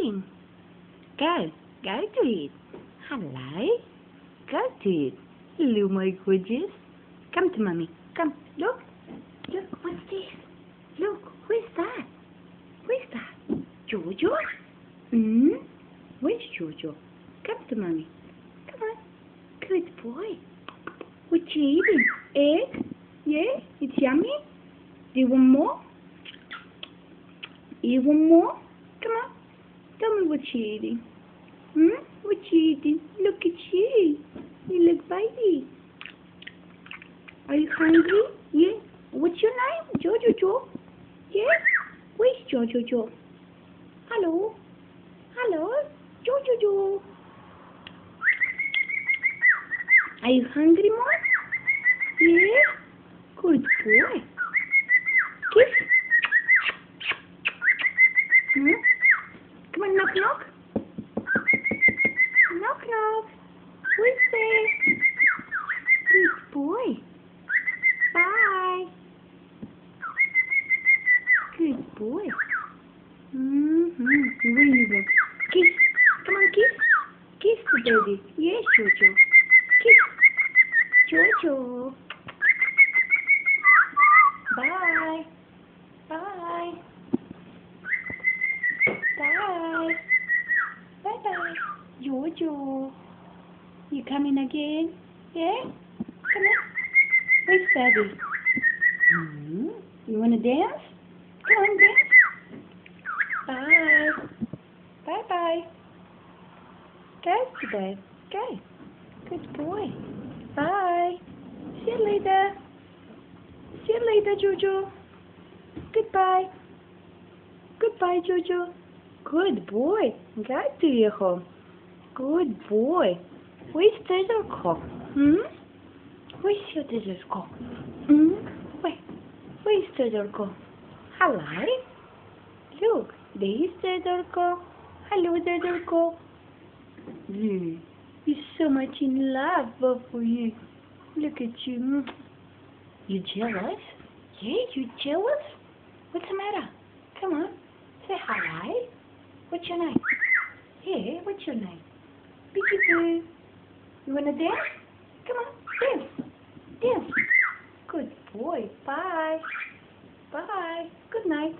eating? Go to it. Hello. Go to it. Hello, my gorgeous. Come to mommy. Come. Look, what's this? Look, who's that? Who's that? Jojo? Where's Jojo? Come to mommy. Come on. Good boy. What you eating? Egg? Yeah? It's yummy? Do you want more? You want more? Come on. Tell me what you're eating. What you eating? Look at you. You look baby. Are you hungry? Yeah. What's your name? Jojo? Yeah? Where's Jojo? Hello? Hello? Jojo? Are you hungry, Mom? Yeah? Good boy. Kiss? Come on, knock. Knock. Who's there? Good boy. Bye. Good boy. Where you go? Kiss. Come on, kiss. Kiss the baby. Yes, Jojo. Kiss. Jojo. Bye. Bye. Bye. Jojo. You coming again? Yeah? Come on. Where's Daddy? You wanna dance? Come on, dance. Bye. Go today. Go. Good boy. Bye. See you later. Jojo. Goodbye. Goodbye, Jojo. Good boy. Got to your home. Good boy. Where's Turtle? Where's your Turtle? Where's Turtle? Hello? Look, there's Turtle. Hello, Turtle. Yeah, he's so much in love for you. Look at you. You jealous? Yeah, you jealous? What's the matter? Come on, say hello. What's your name? Yeah, what's your name? Peekaboo. You wanna dance? Come on, dance. Good boy. Bye. Good night.